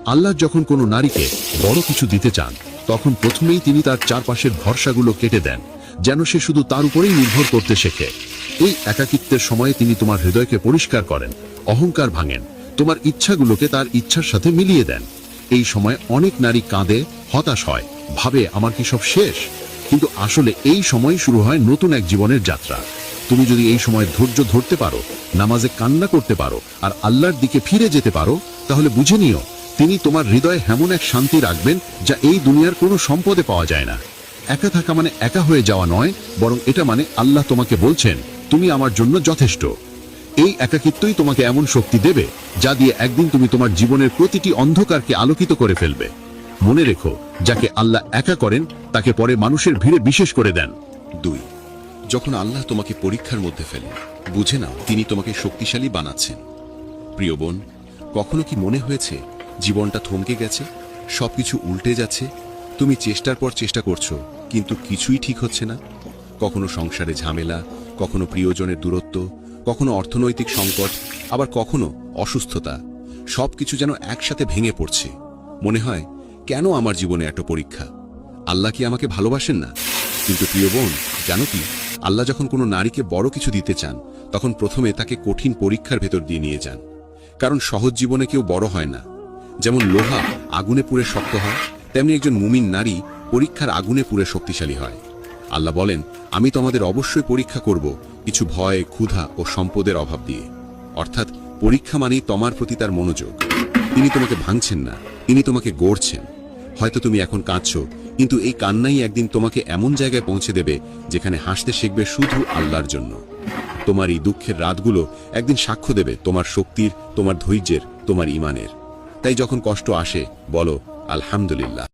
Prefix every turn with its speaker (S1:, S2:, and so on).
S1: আল্লাহ যখন কোনো নারীকে বড় কিছু দিতে চান তখন প্রথমেই তিনি তার চারপাশের ভরসাগুলো কেটে দেন, যেন সে শুধু তার উপরেই নির্ভর করতে শেখে। এই একাকিত্বের সময়ে তিনি তোমার হৃদয়কে পরিষ্কার করেন, অহংকার ভাঙেন, তোমার ইচ্ছাগুলোকে তার ইচ্ছার সাথে মিলিয়ে দেন। এই সময় অনেক নারী কাঁদে, হতাশ হয়, ভাবে আমার কি সব শেষ? কিন্তু আসলে এই সময় শুরু হয় নতুন এক জীবনের যাত্রা। তুমি যদি এই সময় ধৈর্য ধরতে পারো, নামাজে কান্না করতে পারো আর আল্লাহর দিকে ফিরে যেতে পারো, তাহলে বুঝে নিও তিনি তোমার হৃদয়ে এমন এক শান্তি রাখবেন যা এই দুনিয়ার কোনো সম্পদে পাওয়া যায় না। একা থাকা মানে একা হয়ে যাওয়া নয়, বরং এটা মানে আল্লাহ তোমাকে বলছেন তুমি আমার জন্য যথেষ্ট। এই একাকিত্বই তোমাকে এমন শক্তি দেবে যা দিয়ে একদিন তুমি তোমার জীবনের প্রতিটি অন্ধকারকে আলোকিত করে ফেলবে। মনে রেখো, যাকে আল্লাহ একা করেন তাকে পরে মানুষের ভিড়ে বিশেষ করে দেন।
S2: 2, যখন আল্লাহ তোমাকে পরীক্ষার মধ্যে ফেলেন, বুঝে নাও তিনি তোমাকে শক্তিশালী বানাচ্ছেন। প্রিয় বোন, কখনো কি মনে হয়েছে জীবনটা থমকে গেছে, সবকিছু উল্টে যাচ্ছে? তুমি চেষ্টার পর চেষ্টা করছো, কিন্তু কিছুই ঠিক হচ্ছে না। কখনো সংসারে ঝামেলা, কখনো প্রিয়জনের দূরত্ব, কখনো অর্থনৈতিক সংকট, আবার কখনো অসুস্থতা। সবকিছু যেন একসাথে ভেঙে পড়ছে। মনে হয়, কেন আমার জীবনে এত পরীক্ষা? আল্লাহ কি আমাকে ভালোবাসেন না? কিন্তু প্রিয় বোন, জানো কি, আল্লাহ যখন কোনো নারীকে বড় কিছু দিতে চান তখন প্রথমে তাকে কঠিন পরীক্ষার ভেতর দিয়ে নিয়ে যান। কারণ সহজ জীবনে কেউ বড় হয় না। যেমন লোহা আগুনে পুড়ে শক্ত হয়, তেমনি একজন মুমিন নারী পরীক্ষার আগুনে পুড়ে শক্তিশালী হয়। আল্লাহ বলেন, আমি তোমাদের অবশ্যই পরীক্ষা করব, কিছু ভয়, ক্ষুধা ও সম্পদের অভাব দিয়ে। অর্থাৎ পরীক্ষা মানেই তোমার প্রতি তার মনোযোগ। তিনি তোমাকে ভাঙছেন না, তিনি তোমাকে গড়ছেন। হয়তো তুমি এখন কাঁদছো, কিন্তু এই কান্নাই একদিন তোমাকে এমন জায়গায় পৌঁছে দেবে যেখানে হাসতে শিখবে শুধু আল্লাহর জন্য। তোমার এই দুঃখের রাতগুলো একদিন সাক্ষ্য দেবে তোমার শক্তির, তোমার ধৈর্যের, তোমার ঈমানের। তাই যখন কষ্ট আসে বলো আলহামদুলিল্লাহ।